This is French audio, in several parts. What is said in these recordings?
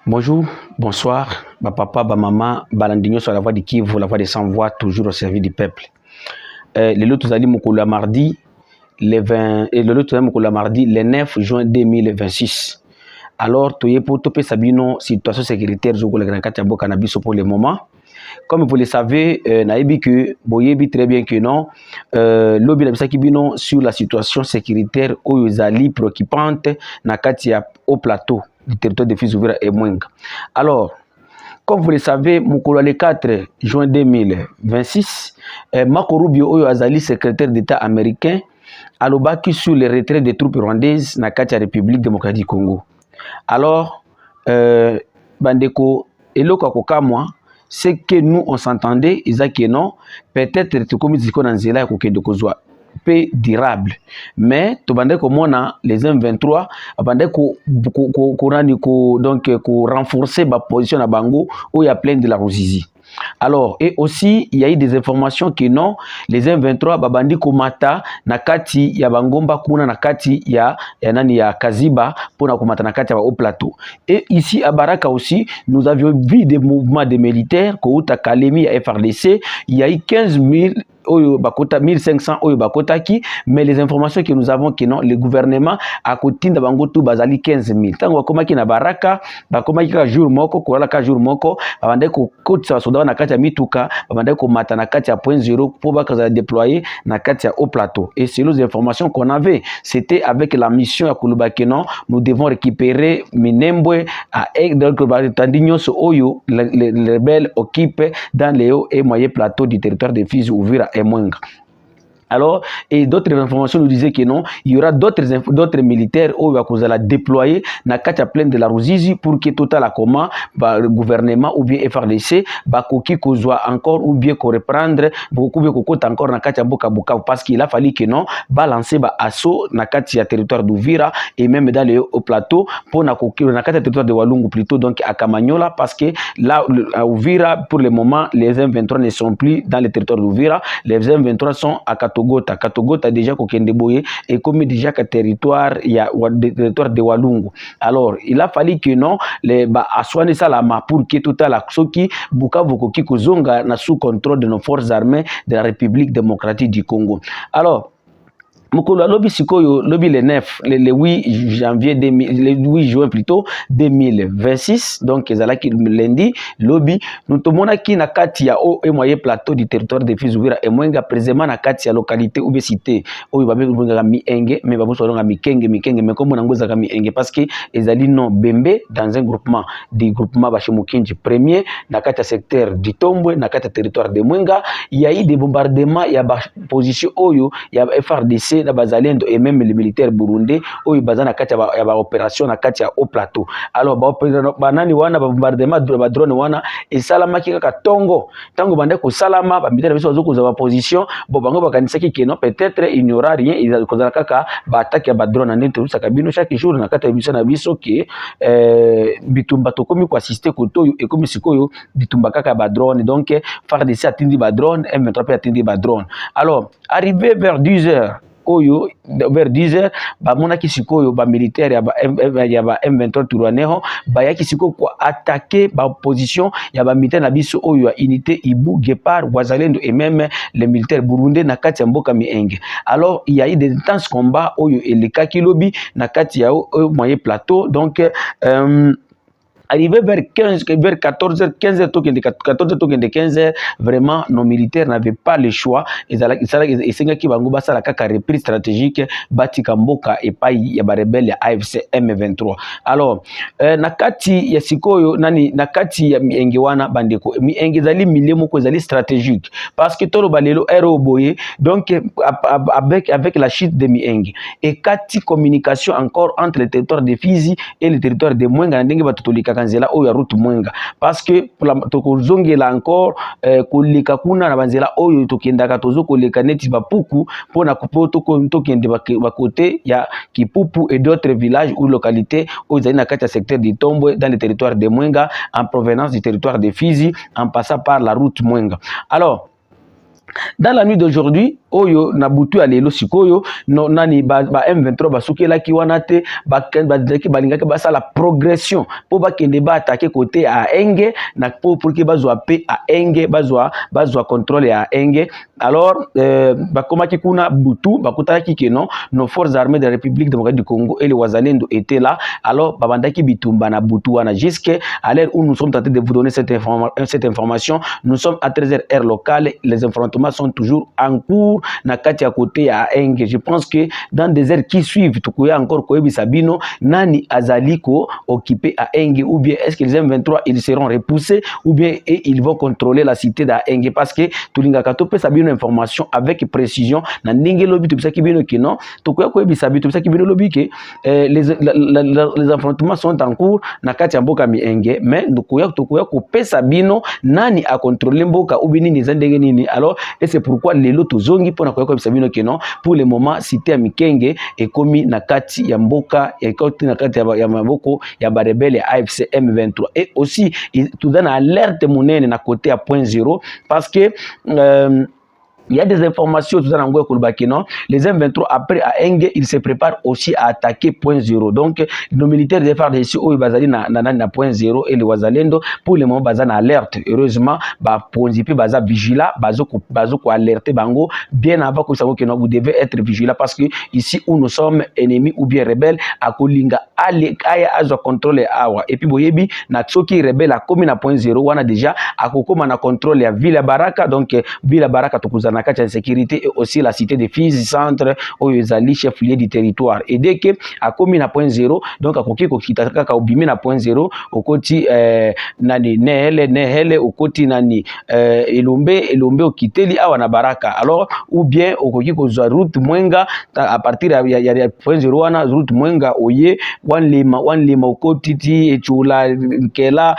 Bonjour, bonsoir, ma papa, ma maman, balandinho sur la voix de Kivu, la voix des sans-voix, toujours au service du peuple. Le lot allons mokolo mardi, le 9 juin 2026. Alors, tu es pour topé sabino situation sécuritaire zogo le grand katiabo cannabis pour le moment. Comme vous le savez, naïbi que boyebi très bien que non, lobby la bisaki bino sur la situation sécuritaire aux ali préoccupante na katia au plateau du territoire de Fizi-Uvira et Mwenga. Alors, comme vous le savez, Mukolo le 4 juin 2026, Marco Rubio Oyo Azali, secrétaire d'État américain, a lobaki sur le retrait des troupes rwandaises na katia République démocratique du Congo. Alors, bandeko eloko kokamwa c'est que nous on s'entendait que non, peut-être comme dit qu'on a nzela ko kende kozwa paix durable, mais to bande ko mona les M23 bande ko donc ko renforcer ba position na bango où il y a plein de la Ruzizi. Alors, et aussi, il y a eu des informations que non, les M23 babandi komata nakati ya bangomba kuna nakati ya nani ya Kaziba pour na komata nakati ya au plateau. Et ici à Baraka aussi, nous avions vu des mouvements de militaires Kouta Kalemi à FRDC, il y a eu 15 000 1500 oyo bakotaki, mais les informations que nous avons que non, le gouvernement a kotinda bango tout bazali 15 000. Tango bakomaki na Baraka, bakomaki ka jour moko, koala ka jour moko, babande ko kotsa soda na kati ya mituka, babande ko mata na kati ya point 0 pour bakaza déployer na kati ya au plateau. Et selon les informations qu'on avait, c'était avec la mission à Kouloubakenon, nous devons récupérer Minembwe à Tandinyo Oyo, les rebelles occupent dans les hauts et moyens plateaux du territoire de Fizi-Uvira et Mwenga. Alors, et d'autres informations nous disaient que non, il y aura d'autres militaires où vous allez déployer na katia plein de la Ruzizi pour que total à comment le gouvernement ou bien FRDC bakoki kozwa encore ou bien ko reprendre beaucoup bien kokota encore na katia boka parce qu'il a fallu que non balancer ba assaut na katia territoire d'Uvira et même dans le au plateau pour na katia territoire de Walungu plutôt donc à Kamanyola parce que là à Uvira pour le moment les M23 ne sont plus dans le territoire d'Uvira, les M23 sont à Katogota déjà kokende boye et comme déjà que territoire il y a territoire de Walungu. Alors il a fallu que non les assoine ça la ma pour que tout à la soki Bukavu koki kozonga na sous contrôle de nos forces armées de la République démocratique du Congo. Alors Mokolo lobby sikoyo lobby le 9 le 8 janvier 2000 le 8 juin plutôt 2026 donc ezalaki lundi lobby nous tomona ki na kati ya au et moyen plateau du territoire de Fizi-Uvira et Mwenga précisément na kati ya localité ou cité oyo babenga Mienge mais baboso longa Mikenge mais comme on ngoza Mienge parce que ezali non Bembe dans un groupement du groupement Bashimukinji premier na kati ya secteur du Tombwe na kati ya territoire de Mwenga il y a eu des bombardements il y a position oyo il y a FRDC na bazalendo et même les militaires burundais oyo bazana kati ya ba opération na kati ya au plateau. Alors ba nani wana ba bombardement ba drone wana et salama ki kaka tango bande ko salama ba militaire biso bazoko za position bo bango bakanisaki que non peut-être il n'y aura rien il kozala kaka ba attaque ya ba drone na ndeto saka bino chaque jour na kati ya biso na biso ke bitumba to komi ko assister koto et comme sikoyo bitumba kaka ba drone donc FARDC atindi ba drone M23 atindi ba drone. Alors arrivé vers 10h oyo vers 10h bamona kisikoyo ba militaire ya ba M23 Turwaneho bayaki siko ko attaquer ba position ya ba militaire na biso oyo ya unité Ibu Gepard Wazalendo et même les militaires burundais na kati ya mboka Mienge. Alors il y a eu des intenses combats oyo elekaki lobi na kati ya moyen plateau donc arrivé vers 14h, 15h, 14h, 15h, vraiment, nos militaires n'avaient pas le choix. Ils ont repris stratégique, Batikamboka et pas y a rebelle AFC M23. Alors, nakati ya sikoyo, nakati ya miengewana bandeko, miengezali milemo kozali stratégique. Parce que tolo balelo ero boye, donc avec la chute de Mienge. Et kati communication encore entre le territoire de Fizi et le territoire de Mwenga, ndenge batotolika kanzela oyo route Mwenga parce que pour la tokozongela encore koleka kuna na banzela oyo tokendaka tozokoleka neti bapuku pona kupoto tokende ba côté ya Kipupu et d'autres villages ou localités oyo zali na kati ya secteur du Tombwe dans le territoire de Mwenga en provenance du territoire de Fizi en passant par la route Mwenga. Alors dans la nuit d'aujourd'hui, oyo na butu ya lelo sikoyo no nani ba M23 basukela ki wana te ba balingaki basala progression po bakende ba attaquer côté à Enge na pour que bazwa pe à Enge bazwa contrôle à Enge. Alors bakomaki kuna butu bakutaki que non nos forces armées de la République démocratique du Congo et les Wazalendo étaient là. Alors babandaki bitumba na butu wana jusqu'à l'heure où nous sommes en train de vous donner cette information. Nous sommes à 13h heure locale, les affrontements sont toujours en cours na kati à côté à Enge. Je pense que dans des heures qui suivent tukuya encore koyebi sabino nani azaliko occupé à Enge, ou bien est-ce que les M23 ils seront repoussés, ou bien et ils vont contrôler la cité d'Enge, parce que tulinga katope sabino information avec précision na ndenge lobi tubisaki bino que non tukuya koyebi sabino tubisaki bino lobi que les affrontements sont en cours na kati ya mboka mi Enge, mais tukuya kopesa bino nani a contrôler mboka ou bien nini zandenge nini. Alors et c'est pourquoi lelo tozongi pona koyebi sabino que non pour le moment cité ya Mikenge et komi na kati ya mboka et koti na kati ya maboko ya barebele ya AFC M23. Et aussi tout donne alerte monene na côté à point zéro, parce que il y a des informations tout dans non, les M23 après à Enge ils se préparent aussi à attaquer point zéro. Donc nos militaires de faire ici au bazali na point zéro et les Wazalendo pour le moment bazana alerte. Heureusement ba ponzipi baza vigila bazoko alerter bango bien avant que ça que vous devez être vigilant, parce que ici où nous sommes ennemis ou bien rebelles à kolinga aya azo contrôle awa et puis boyebi na tsoki rebelle a commis na point zéro wana déjà à kokoma na contrôle ya Villa Baraka. Donc Villa Baraka tukuzana kati ya sécurité et aussi la cité de Fizi centre oyo ezali chef lieu du territoire. Et dès que a commis na point zéro, donc akoki kokita kaka obimi na point zéro okoti nani nehele okoti nani elombe okiteli awa na Baraka. Alors ou bien okoki kozwa route Mwenga à partir ya point zéro wana route Mwenga oye wanlima okoti ti echula nkela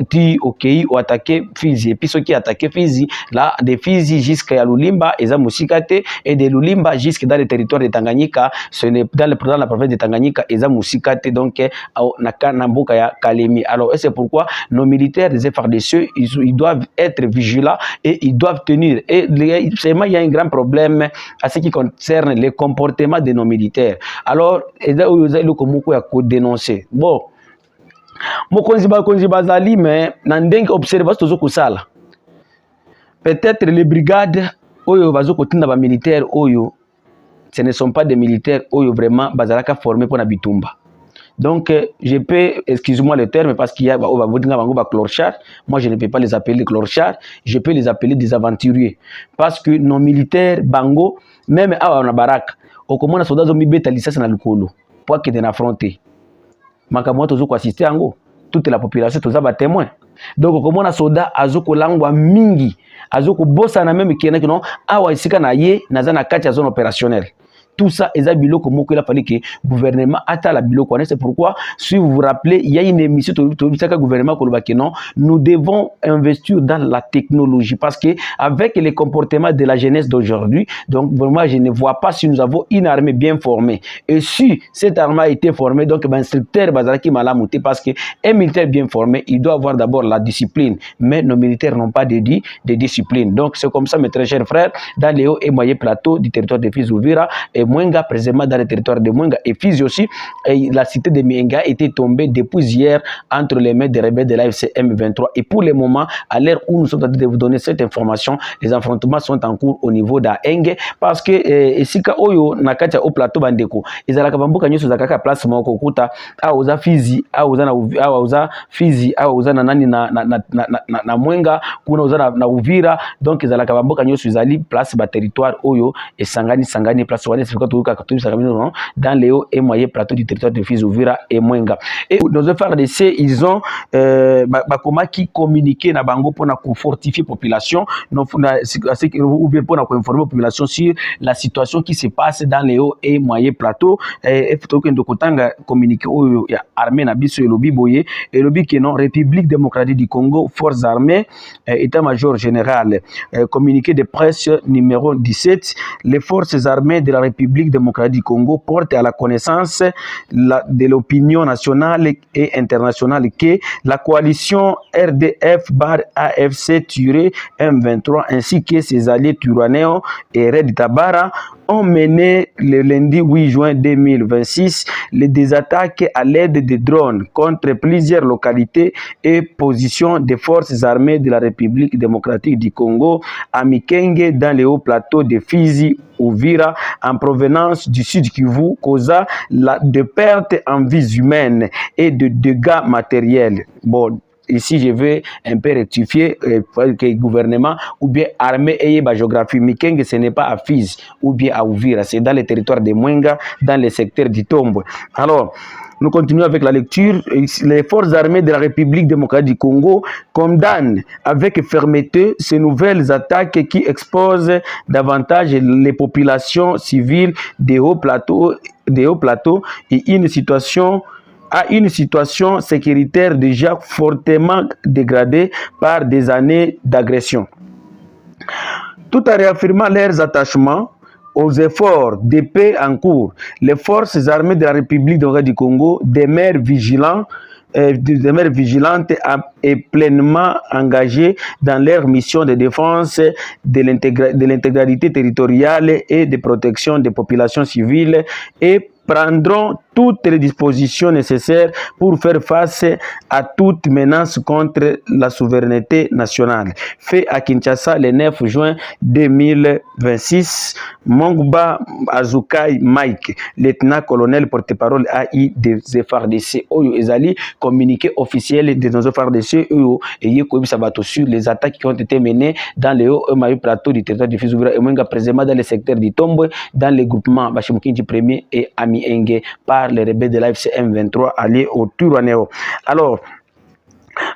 ti okei o attaquer Fizi, et puis ceux qui attaquer Fizi là de Fizi jusqu'à Lulimba eza musikate, et de Lulimba jusque dans le territoire de Tanganyika, ce n'est dans la province de Tanganyika eza musikate, donc na mboka ya Kalemi. Alors c'est pourquoi nos militaires des FARDC ils doivent être vigilants et ils doivent tenir. Et seulement il y a un grand problème à ce qui concerne le comportement de nos militaires. Alors le komoko ya ko dénoncer. Bon mokonzi bazali mais na ndenge observation tozo kusala peut-être les brigades oyo bazoko tinda ba militaires oyo ce ne sont pas des militaires oyo vraiment bazalaka formés pour na bitumba. Donc je peux, excuse-moi le terme, parce qu'il y a clorchard, moi je ne peux pas les appeler clorchard, je peux les appeler des aventuriers, parce que nos militaires bango même awa na baraka okomona soldat zombie beta lisasi na lukolo pour que affronter makamwa tozo ko assister ango toute la population toza ba témoin. Donc comme on a soldat azoko langwa mingi azoko bossa na même kena que non awa isika na ye nazana kati ya zone opérationnelle. Tout ça est biloko moko il a fallu que gouvernement ata la biloko. C'est pourquoi si vous vous rappelez il y a une émission de gouvernement que non nous devons investir dans la technologie, parce que avec les comportements de la jeunesse d'aujourd'hui, donc vraiment je ne vois pas si nous avons une armée bien formée, et si cette armée a été formée, donc instructeur bazaraki malamouté, parce que un militaire bien formé il doit avoir d'abord la discipline, mais nos militaires n'ont pas de discipline. Donc c'est comme ça mes très chers frères, dans les hauts et moyens plateaux du territoire de Fizi Uvira et Mwenga, précisément dans le territoire de Mwenga et Fizi aussi, et la cité de Mienga était tombée depuis hier entre les mains des rebelles de l'AFC M23. Et pour le moment, à l'heure où nous sommes en train de vous donner cette information, les affrontements sont en cours au niveau d'Enge, parce que Sika Oyo Nakatia au plateau Bandeko, ils allaient kabambuka nyoso zakaka place moko kuta auza Fizi, auza Fizi, auza nani na Mwenga, kuna auza na Uvira, donc ils allaient kabambuka nyoso zali place ba territoire Oyo et sangani place wane dans les hauts et moyens plateaux du territoire de Fizi Uvira et Mwenga. Et nos FARDC ils ont qui communiquer na bango pour fortifier la population, ou bien pour informer la population sur la situation qui se passe dans les hauts et moyens plateaux. Et faut que nous communiquer au armée na biso et lobby boye et lobby que non République démocratique du Congo, forces armées, état-major général, communiqué de presse numéro 17, les forces armées de la République République démocratique du Congo porte à la connaissance de l'opinion nationale et internationale que la coalition RDF-AFC-M23 ainsi que ses alliés Twirwaneho et Red Tabara ont mené le lundi 8 juin 2026 des attaques à l'aide de drones contre plusieurs localités et positions des forces armées de la République démocratique du Congo à Mikenge dans les hauts plateaux de Fizi, Uvira en provenance du Sud Kivu, causant de pertes en vies humaines et de dégâts matériels. Bon, ici, je vais un peu rectifier que le gouvernement ou bien armée et la géographie. Mikenge, ce n'est pas à Fizi ou bien à Uvira, c'est dans le territoire de Mwenga, dans le secteur du Tombo. Alors, nous continuons avec la lecture. Les forces armées de la République démocratique du Congo condamnent avec fermeté ces nouvelles attaques qui exposent davantage les populations civiles des hauts plateaux et une situation sécuritaire déjà fortement dégradée par des années d'agression. Tout en réaffirmant leurs attachements aux efforts de paix en cours, les forces armées de la République démocratique du Congo demeurent vigilantes et pleinement engagées dans leur mission de défense de l'intégralité territoriale et de protection des populations civiles et prendront toutes les dispositions nécessaires pour faire face à toute menace contre la souveraineté nationale. Fait à Kinshasa le 9 juin 2026, Mongba Azukai Mike, lieutenant-colonel porte-parole AI des FARDC, Oyo Ezali, communiqué officiel de nos FARDC, Oyo et Sabato sur les attaques qui ont été menées dans les hauts plateaux du territoire du Fizouvira et Mwenga, précisément dans le secteur du Tombo, dans les groupements Bachimukinji 1er et Amienge par les rebelles de l'AFC M23 alliés au Twirwaneho. Alors,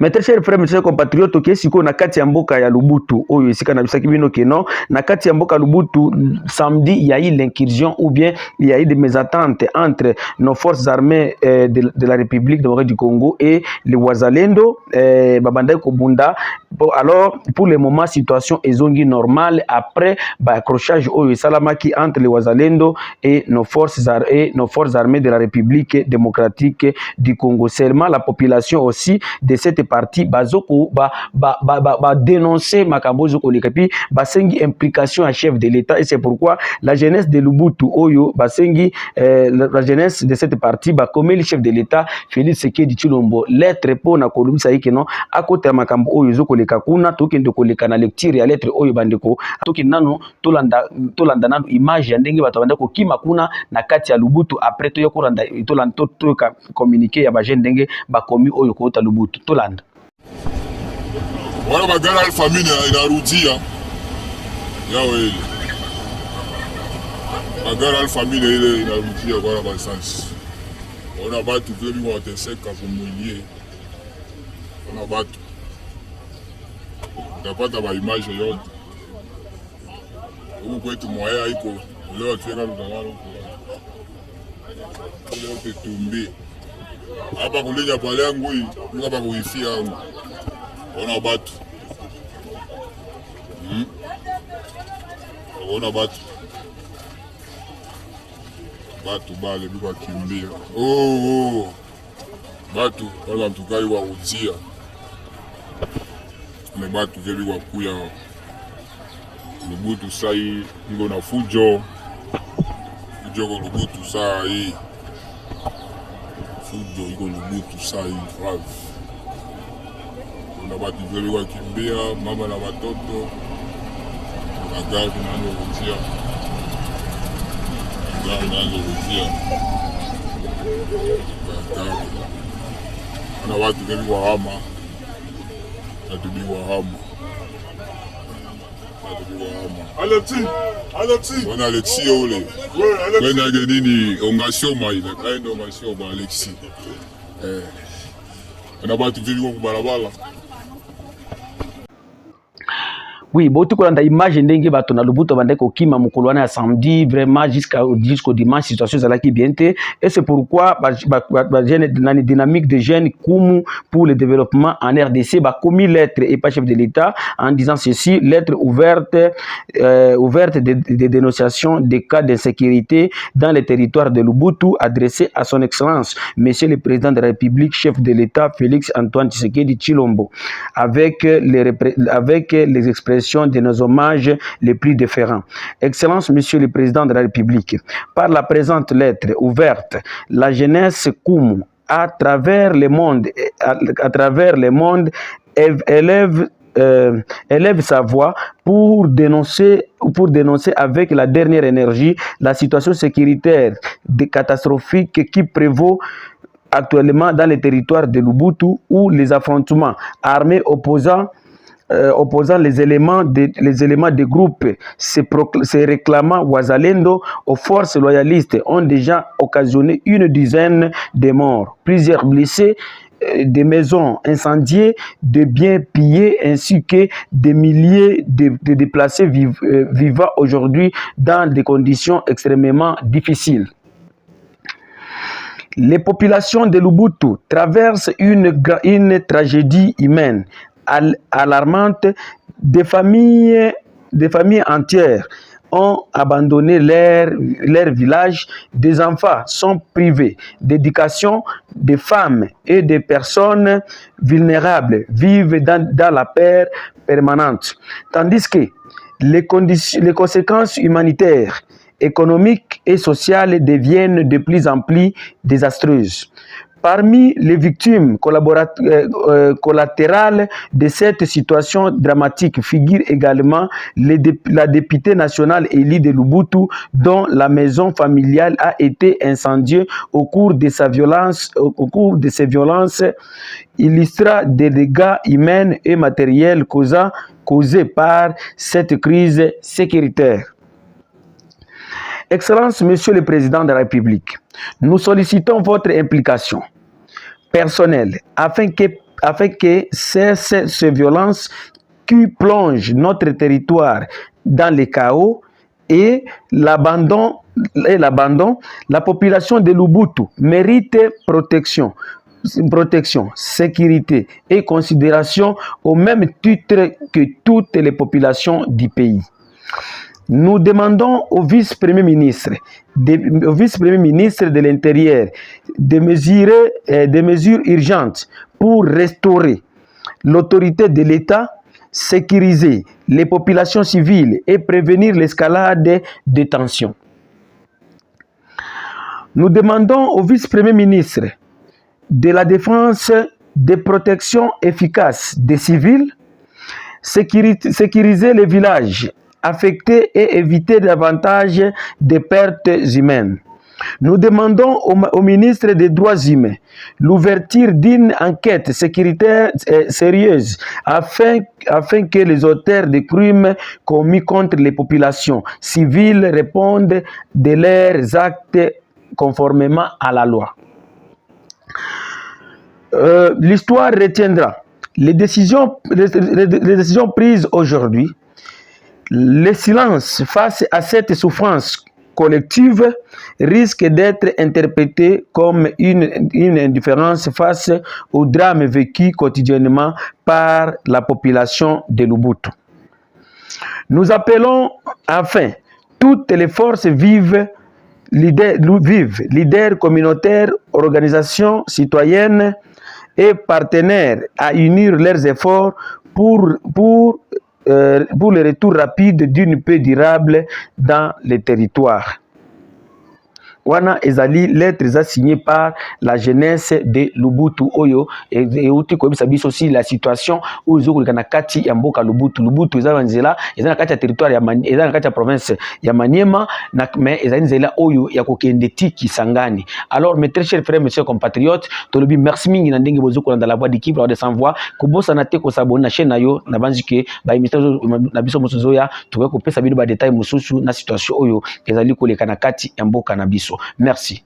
mes très chers frères, mes chers compatriotes, ok, siko na kati ya mboka ya Lubutu, oyo esika na bisaki bino keno, na kati ya mboka Lubutu, samedi, il y a eu l'incursion ou bien il y a eu des mésententes entre nos forces armées de la République démocratique du Congo et les Wazalendo, Babanda Kobunda. Bon, alors, pour le moment, situation est zongi normale après accrochage oyo salamaki entre les Wazalendo et nos forces armées de la République démocratique du Congo. Seulement, la population aussi de cette partie bazoko dénoncer makambo zoko lekapi basengi implication à chef de l'État et c'est pourquoi la jeunesse de Lubutu oyo basengi la jeunesse de cette partie comme le chef de l'État Félix Tshisekedi Tshilombo lettre pour na kolumisa ikeno akota makambo oyo zoko leka kuna tokende koleka na lecture ya lettre oyo bandeko tokinano tolanda nano image ya ndenge bato bandeko kima kuna na kati ya Lubutu après to yokoranda tolanda to communiquer ya ba jeune ndenge bakomi oyo kota Lubutu tolanda wana magana Alpha Mine inarudia yawe magana Alpha Mine ile inarudia wana basansi wana batu veli wateseka kumwilie wana batu utapata ba image yote huku kwetu mwaya iko leo tuweka lutamano leo tetumbi hapa kulenya pale yangu hii hapa kuifia yangu ona batu ona batu bale biko kimbia batu wala mtukai wa uzia ne batu veli wa kuya Lubutu sai ngo na fujo ko Lubutu sai fujo iko Lubutu sai grave na batu veli wa kimbia mama na watoto na gari na uzia na watu veli wa hama Alexis on Alexis ole kwenda nini ongasoma ile kaenda ongasoma Alexis na watu veli wa barabara. Oui, bon, tout le monde a image ndenge bato na Lubutu bande ko kima mukolo wana ya samedi vraiment jusqu'au dimanche situation zalaki bien te et c'est pourquoi la dynamique de jeunes Kumu pour le développement en RDC ba commis lettre et pas chef de l'État en disant ceci, lettre ouverte de dénonciation des cas d'insécurité dans les territoires de Lubutu adressée à son excellence monsieur le président de la République chef de l'État Félix Antoine Tshisekedi Tshilombo avec les expressions de nos hommages les plus déférents. Excellence, Monsieur le Président de la République, par la présente lettre ouverte, la jeunesse Kumu à travers le monde élève sa voix pour dénoncer avec la dernière énergie la situation sécuritaire catastrophique qui prévaut actuellement dans les territoires de Lubutu où les affrontements armés opposant les éléments des groupes se réclamant Wazalendo aux forces loyalistes ont déjà occasionné une dizaine de morts, plusieurs blessés, des maisons incendiées, des biens pillés ainsi que des milliers de déplacés vivant aujourd'hui dans des conditions extrêmement difficiles. Les populations de Lubutu traversent une tragédie humaine alarmante. Des familles entières ont abandonné leur village, des enfants sont privés d'éducation, des femmes et des personnes vulnérables vivent dans la peur permanente, tandis que les conséquences humanitaires, économiques et sociales deviennent de plus en plus désastreuses. Parmi les victimes collatérales de cette situation dramatique figure également la députée nationale élue de Lubutu dont la maison familiale a été incendiée au cours de ces violences illustrant des dégâts humains et matériels causés par cette crise sécuritaire. Excellence, Monsieur le Président de la République, nous sollicitons votre implication personnelle afin que ces violences qui plongent notre territoire dans le chaos et l'abandon, la population de Lubutu mérite protection, sécurité et considération au même titre que toutes les populations du pays. Nous demandons au vice-premier ministre de l'Intérieur des mesures urgentes pour restaurer l'autorité de l'État, sécuriser les populations civiles et prévenir l'escalade des tensions. Nous demandons au vice-premier ministre de la Défense des protections efficaces des civils, sécuriser les villages affectés et éviter davantage de pertes humaines. Nous demandons au ministre des Droits humains l'ouverture d'une enquête sécuritaire sérieuse afin que les auteurs des crimes commis contre les populations civiles répondent de leurs actes conformément à la loi. L'histoire retiendra les décisions prises aujourd'hui. Le silence face à cette souffrance collective risque d'être interprété comme une indifférence face au drame vécu quotidiennement par la population de Lubutu. Nous appelons enfin toutes les forces vives, leaders communautaires, organisations citoyennes et partenaires à unir leurs efforts pour le retour rapide d'une paix durable dans les territoires. Wana ezali lettres signées par la jeunesse de Lubutu oyo euti koyebisa biso aussi la situation oyo ezokoleka na kati ya mboka Lubutu eza nzela eza na kati ya territoire ya eza na kati ya province ya Maniema mais ezali nzela oyo ya kokende ti Kisangani. Alors mes très chers frères, messieurs compatriotes, tolobi merci mingi na ndenge bozo kolanda la voix d'équipe la voix de sans voix kobosa na te ko s'abonner na chaîne na yo na banzi ke ba émission na biso mosusu ya tuko kopesa bino ba détails mosusu na situation oyo ezali koleka na kati ya mboka na biso. Merci.